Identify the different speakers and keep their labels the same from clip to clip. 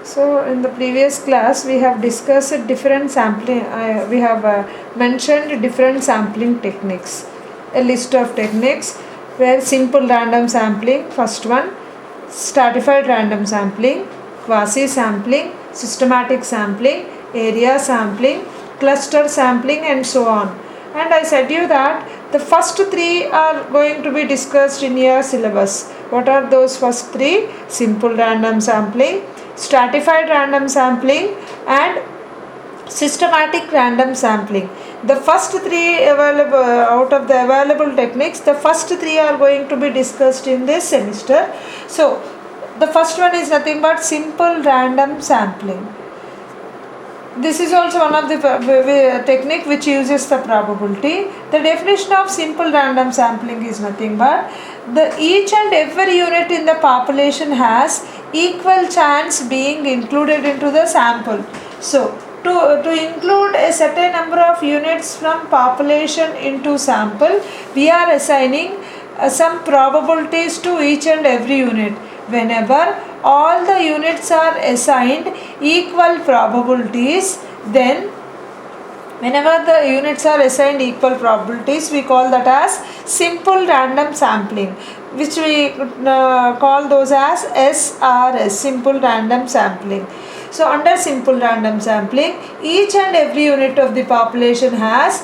Speaker 1: So in the previous class we have discussed different sampling, we have mentioned different sampling techniques, a list of techniques where simple random sampling, first one, stratified random sampling, quasi sampling, systematic sampling, area sampling, cluster sampling and so on. And I said you that the first three are going to be discussed in your syllabus. What are those first three? Simple random sampling, stratified random sampling and systematic random sampling. The first three available out of the available techniques, the first three are going to be discussed in this semester. So the first one is nothing but simple random sampling. This is also one of the technique which uses the probability. The definition of simple random sampling is nothing but each and every unit in the population has equal chance being included into the sample. So to include a certain number of units from population into sample, we are assigning some probabilities to each and every unit. Whenever all the units are assigned equal probabilities, then whenever the units are assigned equal probabilities, we call that as simple random sampling, which we call those as SRS, simple random sampling. So under simple random sampling, each and every unit of the population has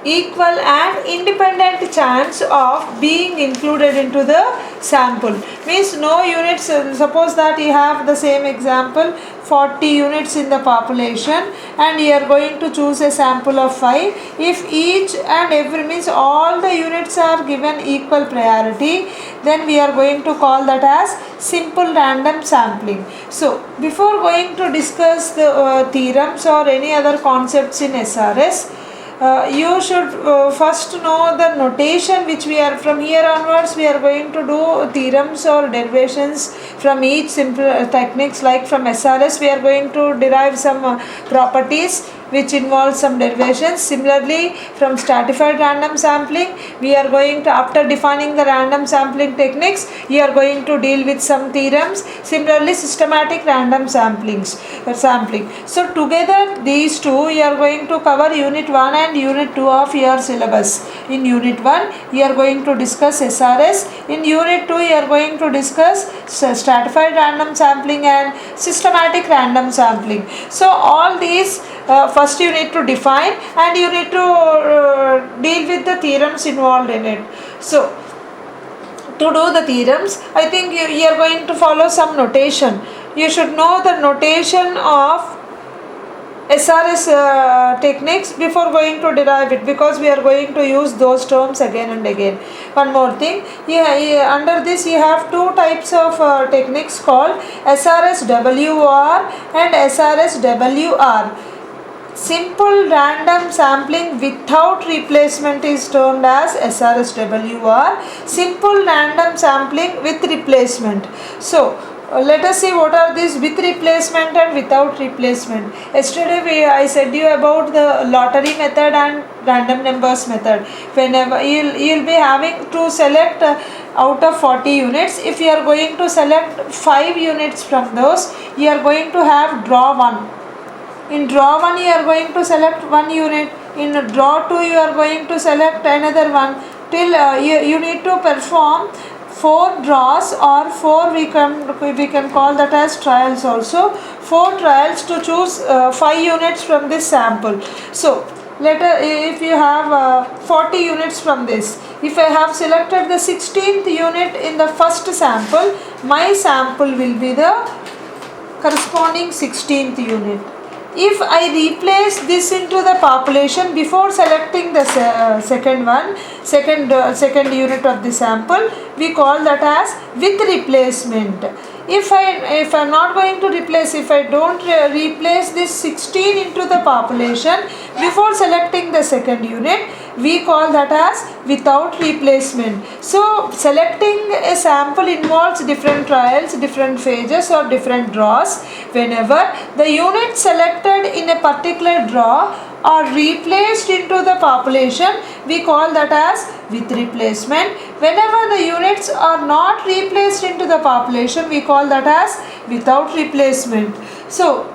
Speaker 1: equal and independent chance of being included into the sample. Means no units, suppose that you have the same example, 40 units in the population and you are going to choose a sample of 5. If each and every, means all the units are given equal priority, then we are going to call that as simple random sampling. So before going to discuss the theorems or any other concepts in SRS, you should first know the notation which we are, from here onwards we are going to do theorems or derivations from each simple techniques. Like from SRS we are going to derive some properties which involve some derivations. Similarly from stratified random sampling we are going to, after defining the random sampling techniques, you are going to deal with some theorems. Similarly systematic random sampling. So together these two you are going to cover unit 1 and unit 2 of your syllabus. In unit 1 you are going to discuss SRS, in unit 2 you are going to discuss stratified random sampling and systematic random sampling. So all these first you need to define and you need to deal with the theorems involved in it. So to do the theorems, I think you are going to follow some notation. You should know the notation of SRS techniques before going to derive it, because we are going to use those terms again and again. One more thing, under this you have two types of techniques called SRS-WR and SRS-WR. Simple random sampling without replacement is termed as SRS-WR. Simple random sampling with replacement. So let us see what are these with replacement and without replacement. Yesterday I said you about the lottery method and random numbers method. Whenever you'll be having to select out of 40 units, if you are going to select 5 units from those, you are going to have draw 1. In draw 1 you are going to select 1 unit, in draw 2 you are going to select another one, till you need to perform 4 draws or 4 we can call that as trials also, 4 trials to choose 5 units from this sample. So if you have 40 units from this, if I have selected the 16th unit in the first sample, my sample will be the corresponding 16th unit. If I replace this into the population before selecting the second unit of the sample, we call that as with replacement. If I am not going to replace, if I don't replace this 16 into the population before selecting the second unit, we call that as without replacement. So selecting a sample involves different trials, different phases or different draws. Whenever the unit selected in a particular draw are replaced into the population, we call that as with replacement. Whenever the units are not replaced into the population, we call that as without replacement. So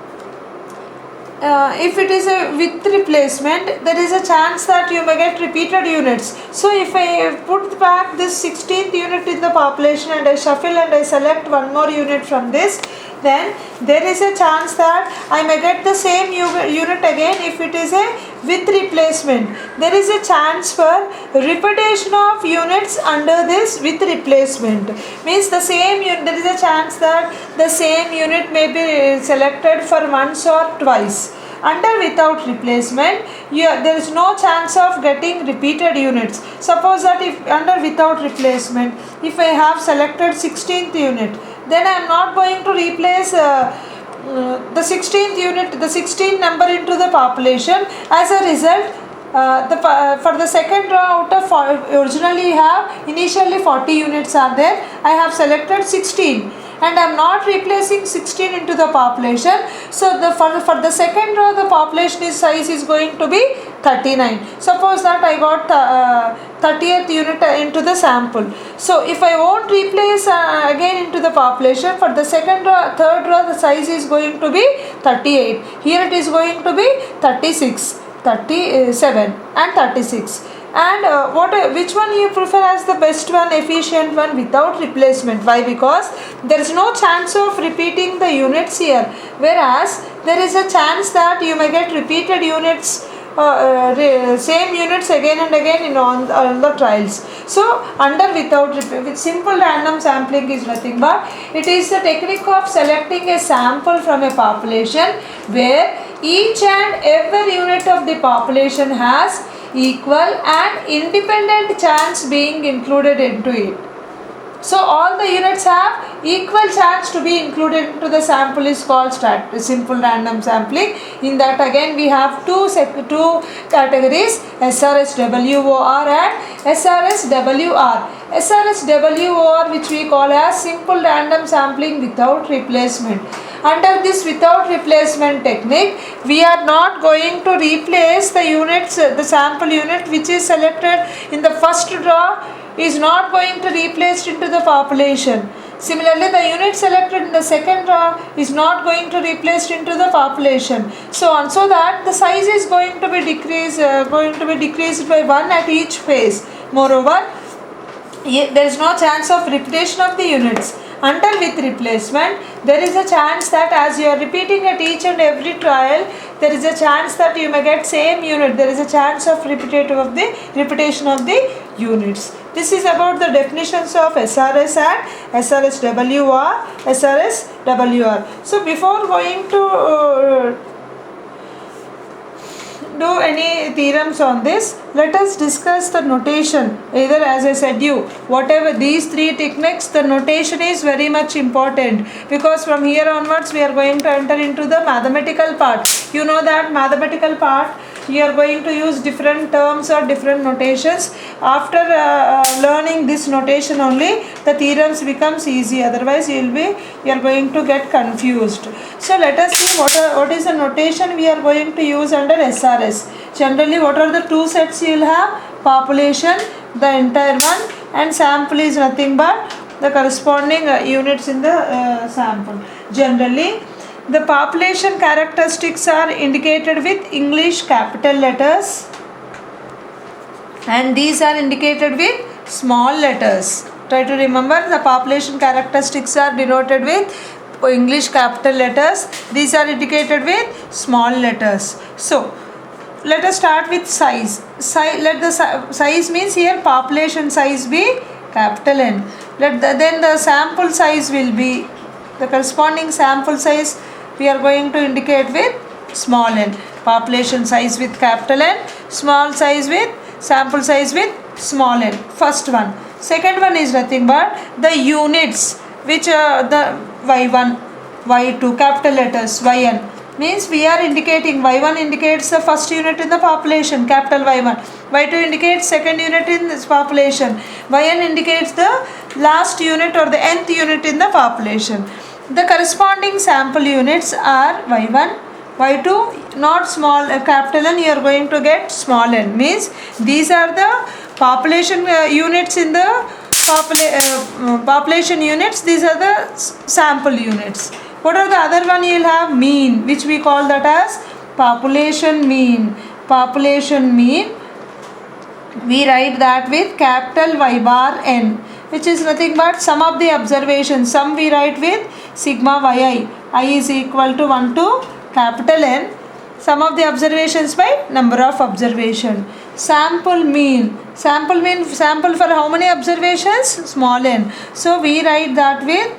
Speaker 1: if it is a with replacement, there is a chance that you may get repeated units. So if I put back this 16th unit in the population and I shuffle and I select one more unit from this, then there is a chance that I may get the same unit again if it is a with replacement. There is a chance for repetition of units under this with replacement. Means the same unit, there is a chance that the same unit may be selected for once or twice. Under without replacement, there is no chance of getting repeated units. Suppose that if under without replacement, if I have selected 16th unit, then I am not going to replace the 16th unit, the 16th number into the population. As a result, for the second row out of originally have initially 40 units are there, I have selected 16 and I am not replacing 16 into the population. So for the second row the population size is going to be 39. Suppose that I got 30th unit into the sample. So if I won't replace again into the population, for the second row, third row the size is going to be 38. Here it is going to be 36, 37 and 36. And which one you prefer as the best one, efficient one without replacement? Why? Because there is no chance of repeating the units here, whereas there is a chance that you may get repeated units, same units again and again on the trials. So under without with simple random sampling is nothing but it is the technique of selecting a sample from a population where each and every unit of the population has equal and independent chance being included into it. So all the units have equal chance to be included into the sample is called simple random sampling. In that again we have two categories, SRSWOR and SRSWR. SRSWOR, which we call as simple random sampling without replacement. Under this without replacement technique, we are not going to replace the units, the sample unit which is selected in the first draw is not going to replaced into the population. Similarly, the unit selected in the second draw is not going to replaced into the population. So on, so that the size is going to be decreased by 1 at each phase. Moreover, there is no chance of repetition of the units. Under with replacement, there is a chance that as you are repeating at each and every trial, there is a chance that you may get same unit. There is a chance of repetition of the units. This is about the definitions of SRS and SRSWR, SRSWR. So before going to do any theorems on this, let us discuss the notation. Either, as I said you, whatever these three techniques, the notation is very much important, because from here onwards we are going to enter into the mathematical part. You know that mathematical part you are going to use different terms or different notations. After learning this notation only, the theorems becomes easy, otherwise you are going to get confused. So let us see what is the notation we are going to use under SRS. Generally, what are the two sets you will have? Population, the entire one, and sample is nothing but the corresponding units in the sample. Generally, the population characteristics are indicated with English capital letters and these are indicated with small letters. Try to remember, the population characteristics are denoted with English capital letters. These are indicated with small letters. So let us start with size. Let the size means here population size be capital N. Then the sample size will be the corresponding sample size we are going to indicate with small n. Population size with capital N, small size with sample size with small n. First one. Second one is nothing but the units which the Y1, Y2 capital letters YN. Means we are indicating Y1 indicates the first unit in the population, capital Y1. Y2 indicates second unit in this population. YN indicates the last unit or the nth unit in the population. The corresponding sample units are Y1, y2 not small capital N, you are going to get small n. Means these are the population units in the population units. These are the sample units. What are the other one? You will have mean, which we call that as population mean. Population mean, we write that with capital Y bar n, which is nothing but sum of the observations. Sum we write with sigma yi. I is equal to 1 to capital N, sum of the observations by number of observation. Sample mean. Sample for how many observations? Small n. So we write that with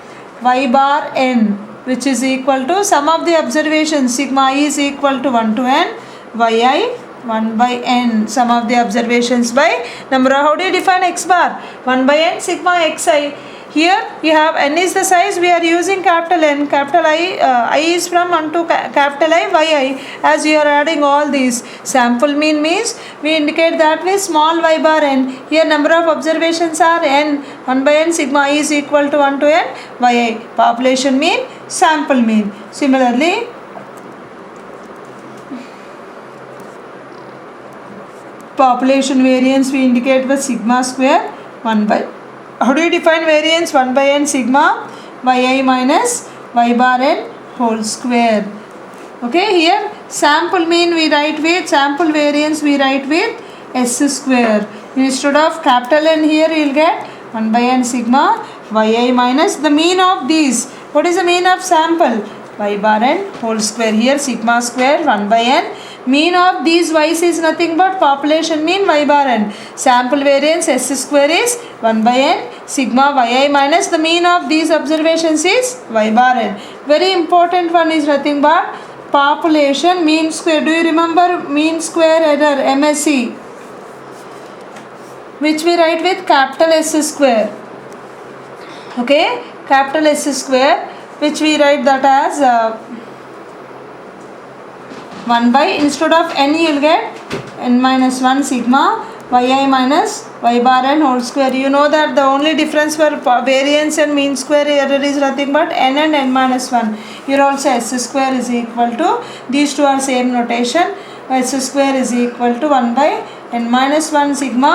Speaker 1: y bar n, which is equal to sum of the observations. Sigma I is equal to 1 to n, yi 1 by n, sum of the observations by number of. How do you define x bar? 1 by n sigma xi. Here you have n is the size, we are using capital N, capital I is from 1 to capital I, yi. As you are adding all these, sample mean means we indicate that with small y bar n. Here number of observations are n, 1 by n sigma I is equal to 1 to n, yi. Population mean, sample mean. Similarly, population variance we indicate with sigma square 1 by. How do you define variance? 1 by n sigma yi minus y bar n whole square. Okay, here sample mean we write with, sample variance we write with s square. Instead of capital N, here you will get 1 by n sigma yi minus the mean of these. What is the mean of sample? Y bar n whole square. Here sigma square 1 by n. Mean of these y's is nothing but population mean y bar n. Sample variance s square is 1 by n sigma yi minus the mean of these observations is y bar n. Very important one is nothing but population mean square. Do you remember mean square error, MSE, which we write with capital S square? Okay, capital S square, which we write that as 1 by, instead of n you will get n minus 1 sigma yi minus y bar n whole square. You know that the only difference for variance and mean square error is nothing but n and n minus 1. Here also s square is equal to, these two are same notation, s square is equal to 1 by n minus 1 sigma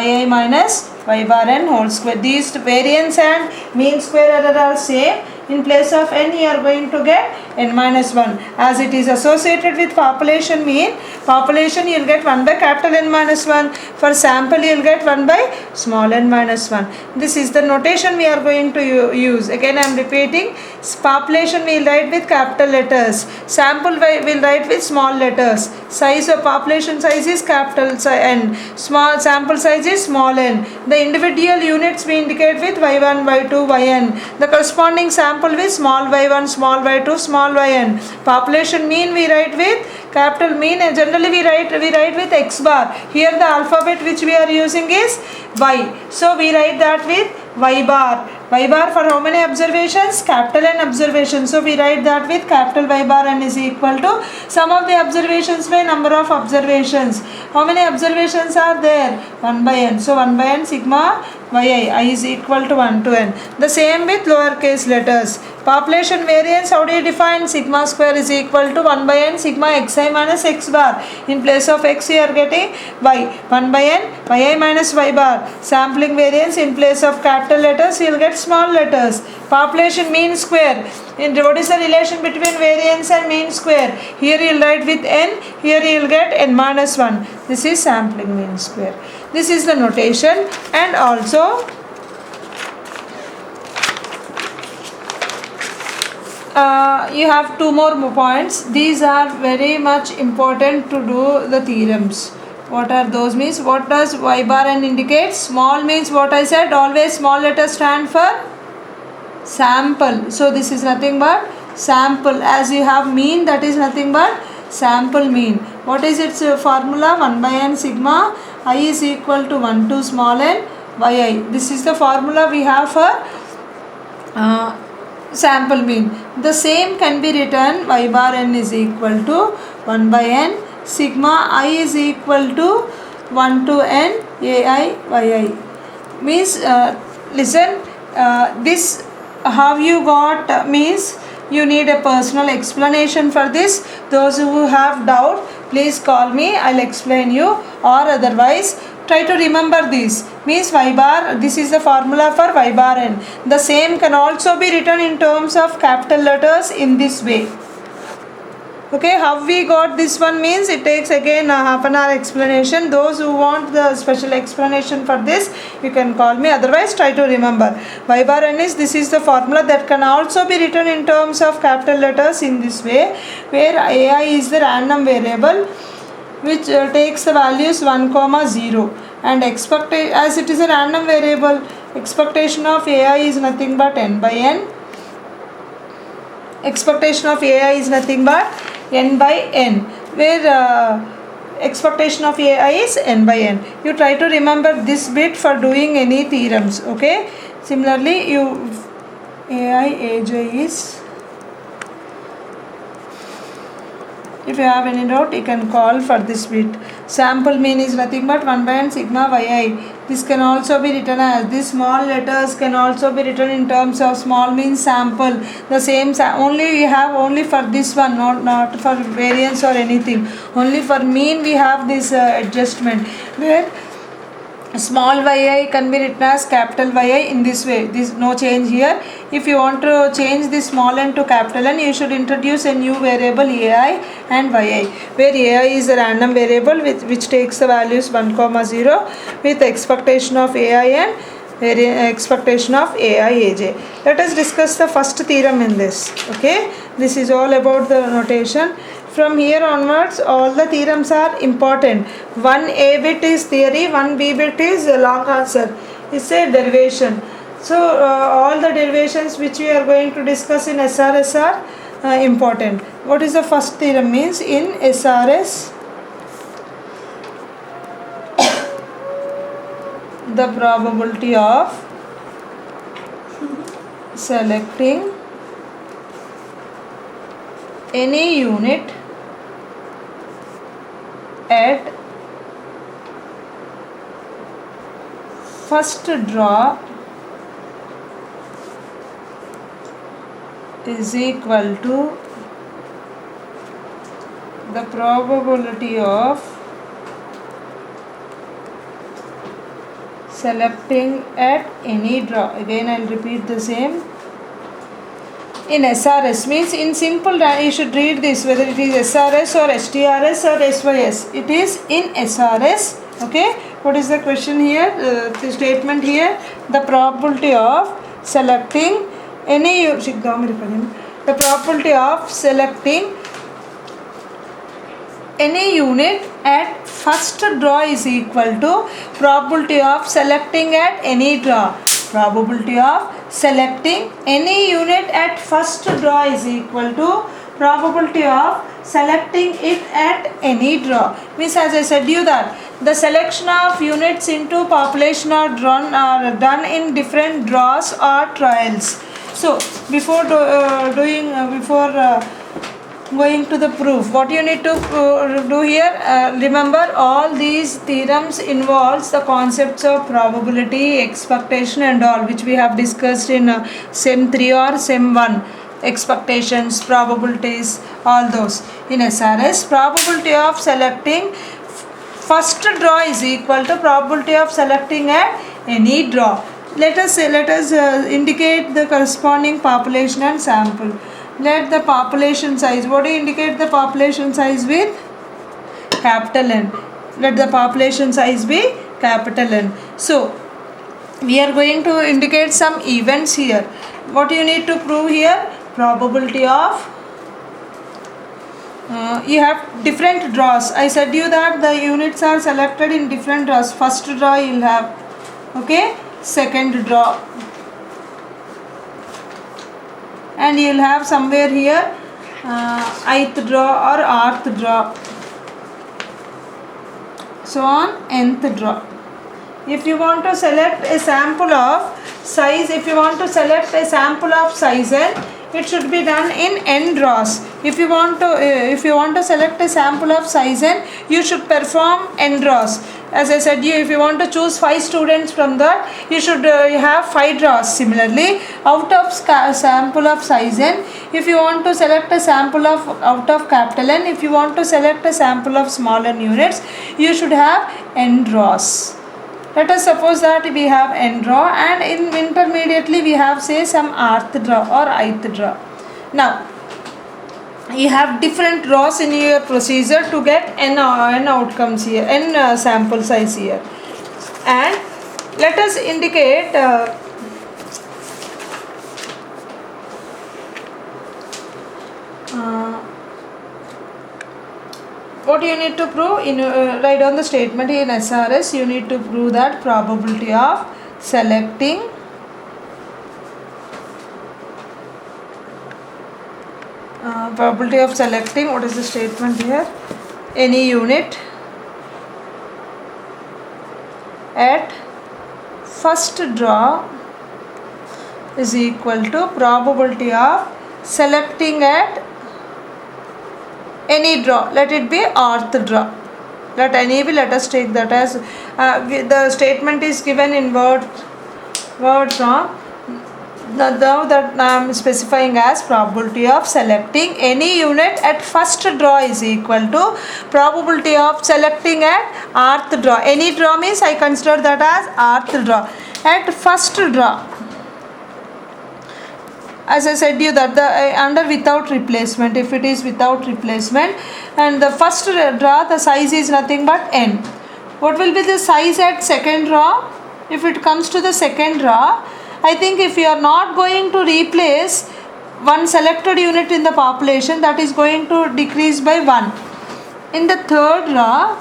Speaker 1: yi minus y bar n whole square. These variance and mean square error are same. In place of n you are going to get n minus 1. As it is associated with population mean, population you will get 1 by capital N minus 1. For sample you will get 1 by small n minus 1. This is the notation we are going to use. Again I am repeating. Population we will write with capital letters. Sample we will write with small letters. Size of population size is capital N. Small sample size is small n. The individual units we indicate with y1, y2, yn. The corresponding sample with small y1, small y2, small yn. Population mean we write with capital mean, and generally we write with x bar. Here the alphabet which we are using is y. So we write that with y bar. Y bar for how many observations? Capital N observations. So we write that with capital Y bar n is equal to sum of the observations by number of observations. How many observations are there? 1 by n. So 1 by n sigma yi, I is equal to 1 to n. The same with lowercase letters. Population variance, how do you define? Sigma square is equal to 1 by n sigma xi minus x bar. In place of x you are getting y. 1 by n yi minus y bar. Sampling variance, in place of capital letters you will get small letters. Population mean square. What is the relation between variance and mean square? Here you will write with n, here you will get n minus 1. This is sampling mean square. This is the notation. And also you have two more points. These are very much important to do the theorems. What are those means? What does y bar n indicate? Small means what I said, always small letters stand for sample. So this is nothing but sample. As you have mean, that is nothing but sample mean. What is its formula? 1 by n sigma I is equal to 1 to small n yi. This is the formula we have for sample mean. The same can be written, y bar n is equal to 1 by n sigma I is equal to 1 to n ai yi. Means listen, this how you got means you need a personal explanation for this. Those who have doubt, please call me, I'll explain you, or otherwise try to remember this. Means y bar, this is the formula for y bar n. The same can also be written in terms of capital letters in this way. Okay, how we got this one means it takes again a half an hour explanation. Those who want the special explanation for this, you can call me, otherwise try to remember. Y bar n is, this is the formula that can also be written in terms of capital letters in this way, where ai is the random variable which takes the values 1, 0, and as it is a random variable, expectation of ai is nothing but n by n. Expectation of ai is nothing but n by n, where expectation of ai is n by n. You try to remember this bit for doing any theorems. Okay, similarly you ai aj is, if you have any doubt, you can call for this bit. Sample mean is nothing but 1 by n sigma yi. This can also be written as, these small letters can also be written in terms of, small means sample. The same only we have only for this one, not for variance or anything. Only for mean we have this adjustment, where small yi can be written as capital yi in this way. This no change here. If you want to change this small n to capital N, you should introduce a new variable ai and yi, where ai is a random variable which takes the values 1, 0 with expectation of ai and expectation of ai aj. Let us discuss the first theorem in this. Okay, this is all about the notation. From here onwards, all the theorems are important. One A bit is theory, one B bit is long answer. It's a derivation. So all the derivations which we are going to discuss in SRS are important. What is the first theorem means in SRS? The probability of selecting any unit at first draw is equal to the probability of selecting at any draw. Again I will repeat the same. In SRS means in simple, you should read this whether it is SRS or STRS or SYS. It is in SRS. Okay, what is the question here? The statement here, the probability of selecting any, the probability of selecting any unit at first draw is equal to probability of selecting at any draw. Probability of selecting any unit at first draw is equal to probability of selecting it at any draw. Means, as I said you that the selection of units into population are done in different draws or trials. So before going to the proof, what you need to do here, remember all these theorems involves the concepts of probability, expectation and all, which we have discussed in SEM 3 or SEM 1. Expectations, probabilities, all those. In SRS, probability of selecting first draw is equal to probability of selecting at any draw. Let us indicate the corresponding population and sample. Let the population size, what do you indicate the population size with? Capital N. Let the population size be capital N. So we are going to indicate some events here. What you need to prove here? Probability of you have different draws. I said you that the units are selected in different draws. First draw you will have, okay, second draw, and you will have somewhere here ith draw or rth draw, so on nth draw. If you want to select a sample of size, if you want to select a sample of size n, it should be done in n draws. If you want to select a sample of size n, you should perform n draws. as I said you, if you want to choose 5 students from that, you should have 5 draws. Similarly, out of sample of size n, if you want to select a sample of out of capital N, if you want to select a sample of small n units, you should have n draws. Let us suppose that we have n draw, and in intermediately we have say some rth draw or ith draw. Now you have different draws in your procedure to get n outcomes here, n sample size here. And let us indicate what you need to prove in write down the statement in SRS. You need to prove that probability of selecting what is the statement here, any unit at first draw is equal to probability of selecting at any draw, let it be rth draw, let any be, let us take that as the statement is given in word form. Now that I am specifying as probability of selecting any unit at first draw is equal to probability of selecting at rth draw. Any draw means I consider that as rth draw. At first draw, as I said you that the under without replacement, if it is without replacement, and the first draw the size is nothing but n. What will be the size at second draw? If it comes to the second draw, I think if you are not going to replace one selected unit in the population, that is going to decrease by 1. In the third draw,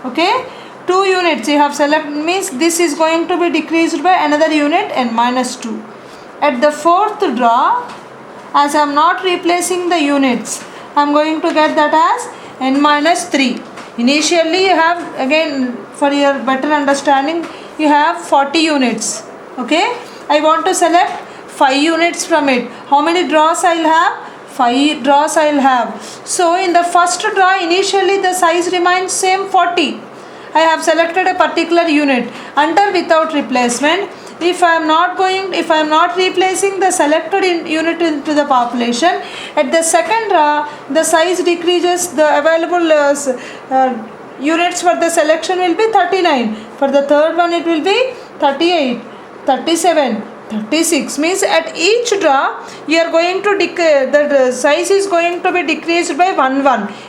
Speaker 1: okay, 2 units you have selected means this is going to be decreased by another unit n minus 2. At the fourth draw, as I am not replacing the units, I am going to get that as n minus 3. Initially you have, again for your better understanding, you have 40 units, okay. I want to select 5 units from it. How many draws I will have? 5 draws I will have. So in the first draw, initially the size remains same 40. I have selected a particular unit. Under without replacement, if I am not replacing the selected unit into the population, at the second draw the size decreases, the available units for the selection will be 39. For the third one it will be 38. 37, 36 means at each draw you are going to the size is going to be decreased by 1.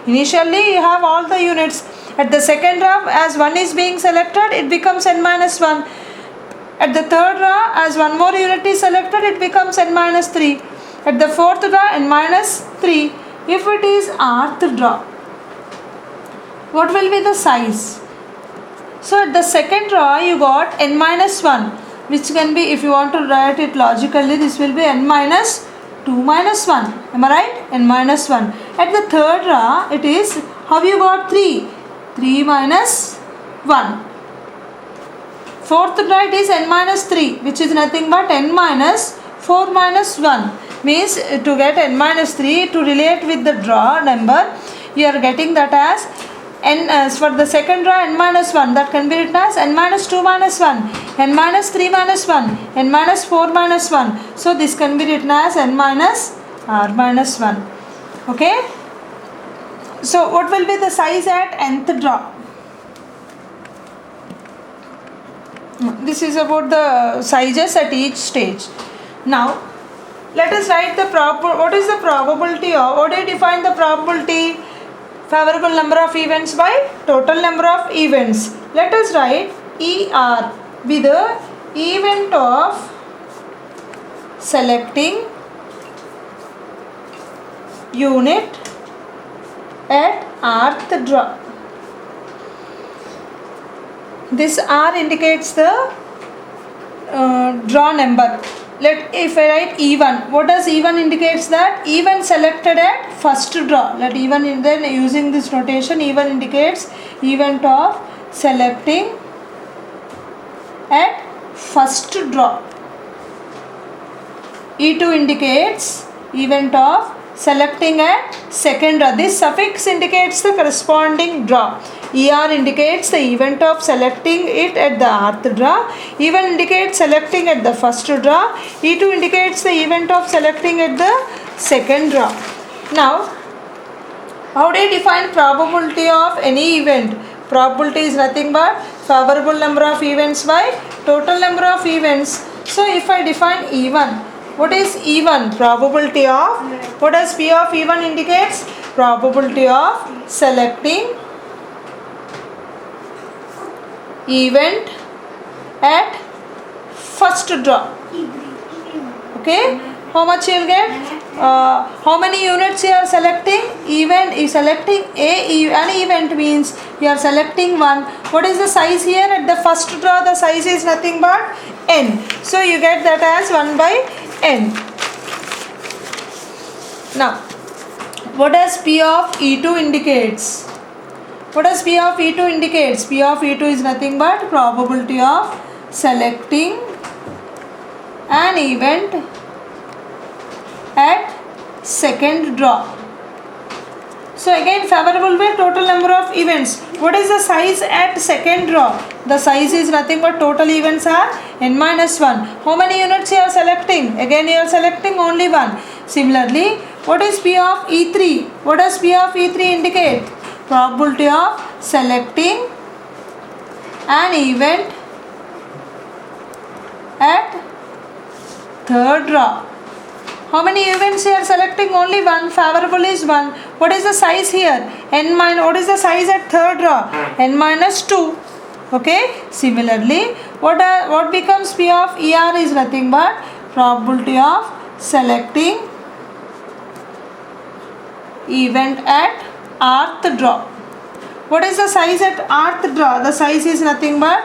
Speaker 1: Initially you have all the units. At the second draw, as 1 is being selected, it becomes n minus 1. At the third draw, as 1 more unit is selected, it becomes n minus 3. At the fourth draw, n minus 3. If it is rth draw, what will be the size? So at the second draw you got n minus 1, which can be, if you want to write it logically, this will be n minus 2 minus 1. Am I right? N minus 1. At the third draw, it is, how you got 3? 3 minus 1. Fourth draw, it is n minus 3, which is nothing but n minus 4 minus 1. Means to get n minus 3, to relate with the draw number, you are getting that as n, as for the second draw n minus 1, that can be written as n minus 2 minus 1, n minus 3 minus 1, n minus 4 minus 1. So this can be written as n minus r minus 1. Okay. So what will be the size at nth draw? This is about the sizes at each stage. Now let us write the what is the probability of, what do you define the probability? Favorable number of events by total number of events. Let us write ER with the event of selecting unit at rth draw. This R indicates the draw number. If I write E1, what does E1 indicates? That event selected at first draw. Let E1 in then, using this notation, E1 indicates event of selecting at first draw. E2 indicates event of selecting at second draw. This suffix indicates the corresponding draw. ER indicates the event of selecting it at the rth draw. E1 indicates selecting at the first draw. E2 indicates the event of selecting at the second draw. Now, how do you define probability of any event? Probability is nothing but favorable number of events by total number of events. So, if I define E1, what is E1? Probability of, what does P of E1 indicates? Probability of selecting event at first draw. Okay, how much you will get? How many units you are selecting? Event is selecting an event means you are selecting one. What is the size here? At the first draw the size is nothing but n. So you get that as 1 by n. Now, what does P of E2 indicates? What does P of E2 indicates? P of E2 is nothing but probability of selecting an event at second draw. So again, favorable by total number of events. What is the size at second draw? The size is nothing but total events are n minus 1. How many units you are selecting? Again you are selecting only one. Similarly, what is P of E3? What does P of E3 indicate? Probability of selecting an event at third draw. How many events you are selecting? Only one. Favorable is 1. What is the size here? N minus. What is the size at third draw? N minus 2. Okay. Similarly, what becomes P of ER is nothing but probability of selecting event at rth draw. What is the size at rth draw? The size is nothing but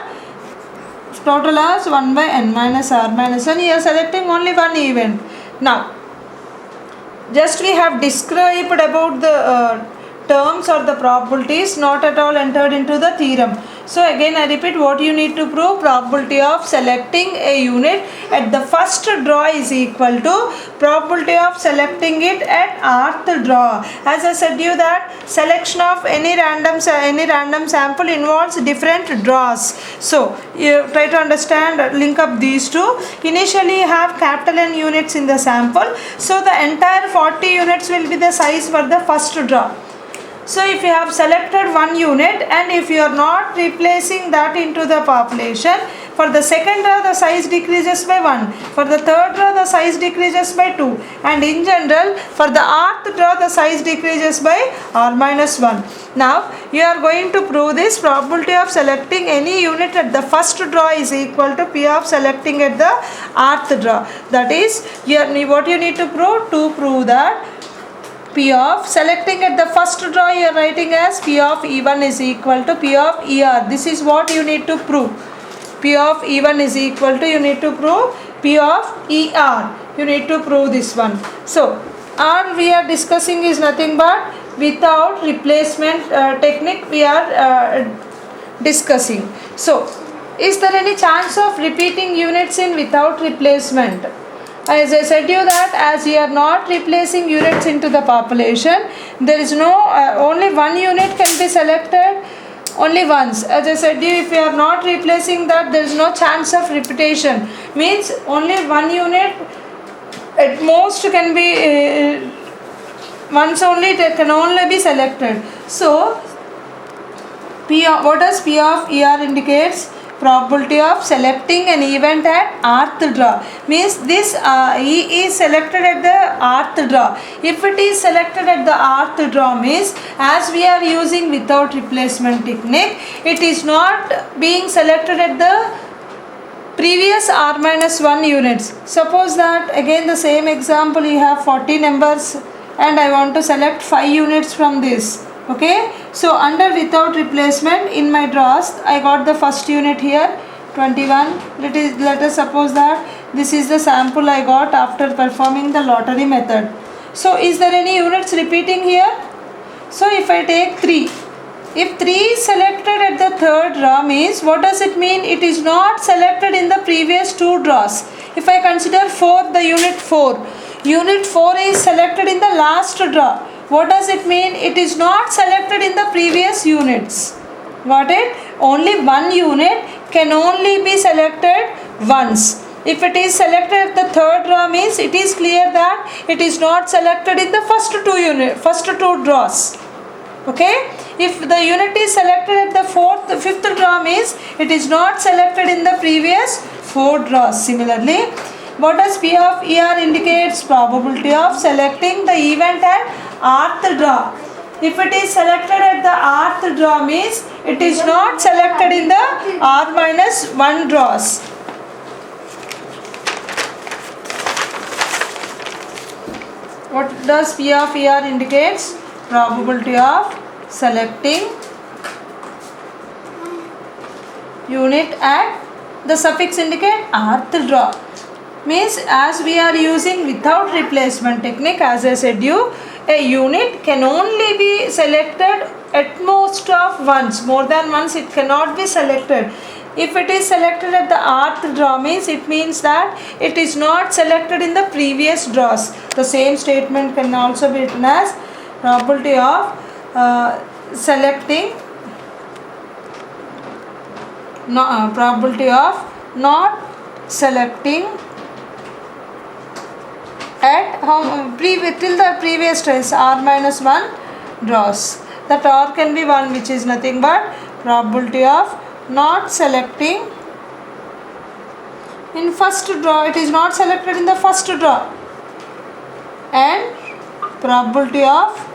Speaker 1: total as 1 by n minus r minus 1. You are selecting only one event. Now, just we have described about the terms or the probabilities, not at all entered into the theorem. So again I repeat, what you need to prove? Probability of selecting a unit at the first draw is equal to probability of selecting it at rth draw. As I said you that selection of any random sample involves different draws. So you try to understand, link up these two. Initially you have capital N units in the sample. So the entire 40 units will be the size for the first draw. So if you have selected one unit and if you are not replacing that into the population, for the second draw the size decreases by 1, for the third draw the size decreases by 2, and in general for the rth draw the size decreases by r minus 1. Now you are going to prove this probability of selecting any unit at the first draw is equal to P of selecting at the rth draw. That is, what you need to prove? To prove that P of selecting at the first draw you are writing as P of E1 is equal to P of ER. This is what you need to prove. P of E1 is equal to, you need to prove P of ER. You need to prove this one. So, R we are discussing is nothing but without replacement technique we are discussing. So, is there any chance of repeating units in without replacement? As I said you that as you are not replacing units into the population, there is no only one unit can be selected only once. As I said you, if you are not replacing that, there is no chance of repetition. Means only one unit at most can be once only, it can only be selected. So what does P of ER indicates? Probability of selecting an event at rth draw. Means this E is selected at the rth draw. If it is selected at the rth draw means, as we are using without replacement technique, it is not being selected at the previous r minus 1 units. Suppose that again the same example, you have 40 numbers and I want to select 5 units from this. Okay, so under without replacement in my draws I got the first unit here 21. Let us suppose that this is the sample I got after performing the lottery method. So is there any units repeating here? So if I take 3, if 3 is selected at the third draw means, what does it mean? It is not selected in the previous 2 draws. If I consider 4, the unit 4, Unit 4 is selected in the last draw. What does it mean? It is not selected in the previous units. Got it? Only one unit can only be selected once. If it is selected at the third draw, means it is clear that it is not selected in the first two draws. Okay? If the unit is selected at the fifth draw, means it is not selected in the previous 4 draws. Similarly, what does P of ER indicates? Probability of selecting the event at rth draw. If it is selected at the rth draw, means it is not selected in the r minus 1 draws. What does P of ER indicates? Probability of selecting unit at the suffix indicate rth draw. Means as we are using without replacement technique, as I said you, a unit can only be selected at most of once. More than once it cannot be selected. If it is selected at the rth draw, means it means that it is not selected in the previous draws. The same statement can also be written as probability of probability of not selecting at till the previous trace r minus 1 draws. That r can be 1, which is nothing but probability of not selecting in first draw. It is not selected in the first draw, and probability of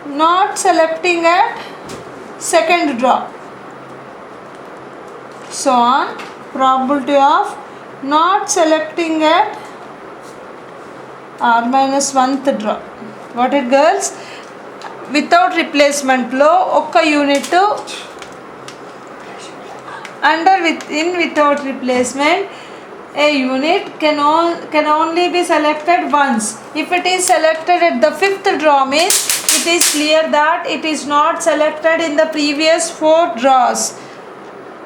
Speaker 1: not selecting at second draw. So on, probability of not selecting at r minus 1th draw. Got it, girls? Without replacement lo oka unit without replacement, a unit can only be selected once. If it is selected at the 5th draw, means it is clear that it is not selected in the previous 4 draws.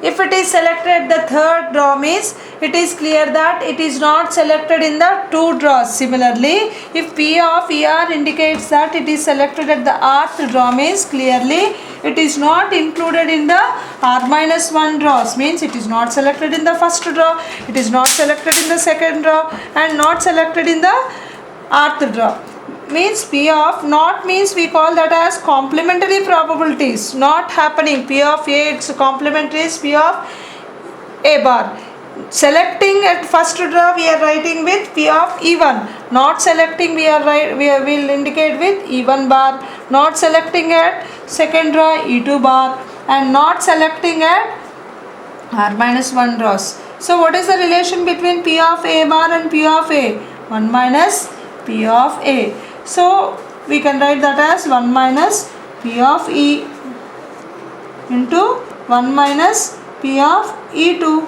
Speaker 1: If it is selected at the 3rd draw, means it is clear that it is not selected in the 2 draws. Similarly, if P of ER indicates that it is selected at the rth draw, means clearly it is not included in the r minus 1 draws. Means it is not selected in the first draw, it is not selected in the second draw, and not selected in the rth draw. Means P of not means we call that as complementary probabilities. Not happening. P of A, its complementary is P of A bar. Selecting at first draw, we are writing with P of E1. Not selecting, we will indicate with E1 bar. Not selecting at second draw, E2 bar, and not selecting at r minus 1 draws. So what is the relation between P of A bar and P of A? 1 minus P of A. So we can write that as 1 minus P of E into 1 minus P of E2.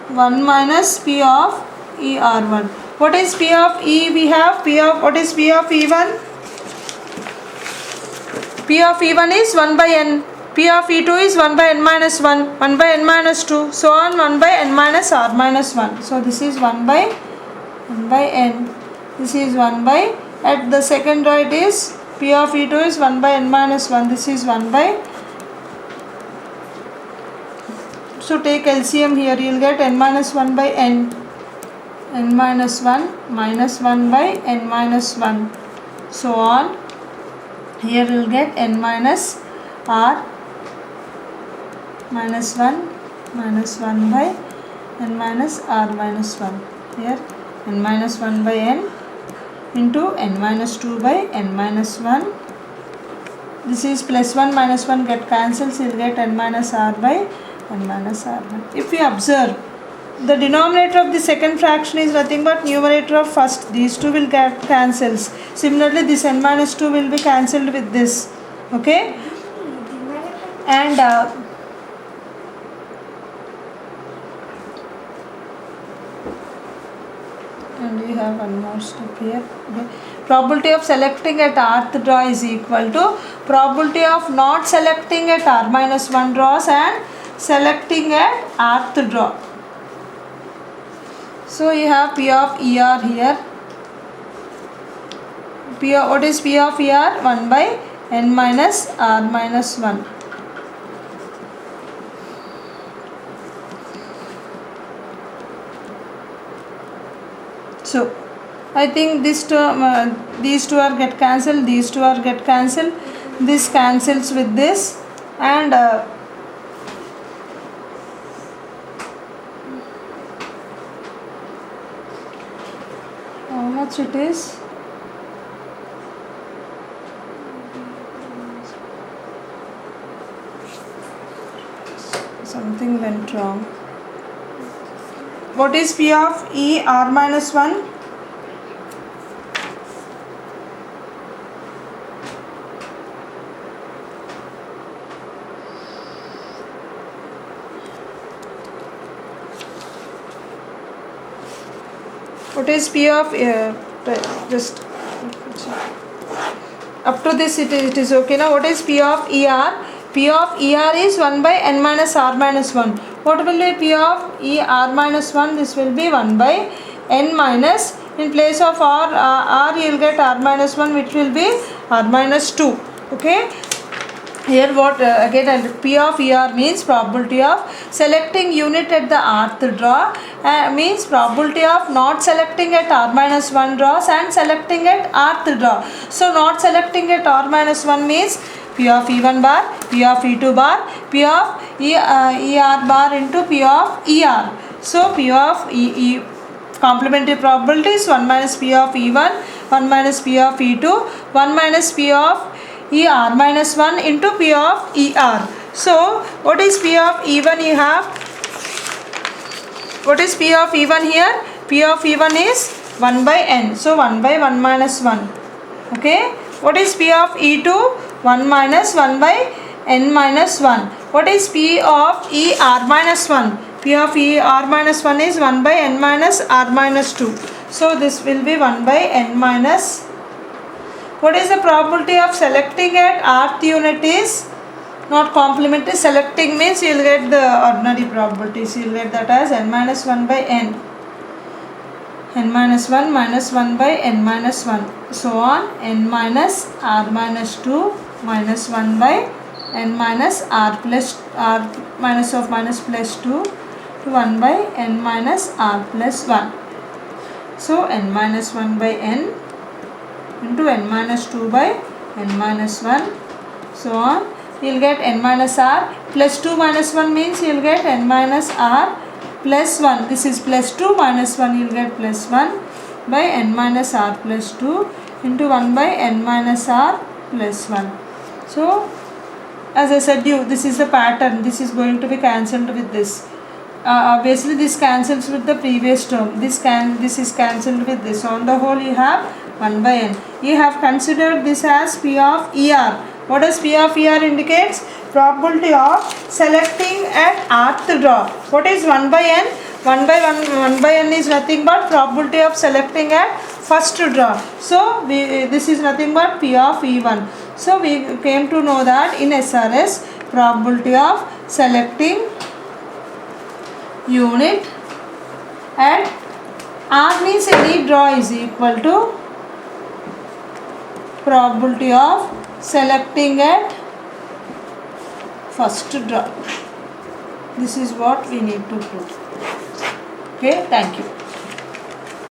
Speaker 1: 1 minus P of ER1. What is P of E? We have P of, what is P of E1? P of E1 is 1 by n. P of E2 is 1 by n minus 1, 1 by n minus 2, so on 1 by n minus r minus 1. So this is 1 by n. This is 1 by, at the second draw it is P of E2 is 1 by n minus 1. This is 1 by, so take LCM here, you will get n minus 1 by n minus 1 minus 1 by n minus 1, so on. Here you will get n minus r minus 1 by n minus r minus 1. Here n minus 1 by n into n minus 2 by n minus 1. This is plus 1 minus 1 get cancelled, so you will get n minus r by n minus r1. If we observe, the denominator of the second fraction is nothing but numerator of first. These two will get cancels. Similarly, this n minus 2 will be cancelled with this. Okay? And we have one more step here. Okay. Probability of selecting at rth draw is equal to probability of not selecting at r minus 1 draws and selecting at rth draw. So you have P of ER here. What is P of ER? 1 by n minus R minus 1. So I think this term, these two are get cancelled, these two are get cancelled, this cancels with this, and how much it is? Something went wrong. What is P of E R minus 1? What is P of just up to this it is okay now. What is P of ER? P of ER is 1 by n minus R minus 1. What will be P of ER minus 1? This will be 1 by n minus, in place of R you will get R minus 1, which will be R minus 2. Okay. Here what again P of ER means probability of selecting unit at the rth draw, means probability of not selecting at R minus 1 draws and selecting at rth draw. So not selecting at R minus 1 means P of E1 bar, P of E2 bar, P of ER bar into P of ER. So P of complementary probability is 1 minus P of E1, 1 minus P of E2, 1 minus P of ER minus 1 into P of ER. So what is P of E1 you have? What is P of E1 here? P of E1 is 1 by n. So 1 by 1 minus 1. Okay. What is P of E2? 1 minus 1 by n minus 1. What is P of ER minus 1? P of ER minus 1 is 1 by n minus R minus 2. So this will be 1 by n minus. What is the probability of selecting at rth unit is not complementary. Selecting means you will get the ordinary probabilities. You will get that as n minus 1 by n. N minus 1 minus 1 by n minus 1. So on n minus R minus 2 minus 1 by n minus R plus R minus of minus plus 2 to 1 by n minus R plus 1. So n minus 1 by n into n minus 2 by n minus 1, so on. You will get n minus R plus 2 minus 1 means you will get n minus R plus 1. This is plus 2 minus 1, you will get plus 1 by n minus R plus 2 into 1 by n minus R plus 1. So as I said you, this is the pattern. This is going to be cancelled with this. Obviously this cancels with the previous term. This is cancelled with this. On the whole you have 1 by n. You have considered this as P of ER. What does P of ER indicates? Probability of selecting at rth draw. What is 1 by n? 1 by n is nothing but probability of selecting at first draw. So this is nothing but P of E1. So we came to know that in SRS, probability of selecting unit at R means any draw is equal to probability of selecting at first draw. This is what we need to prove. Okay, thank you.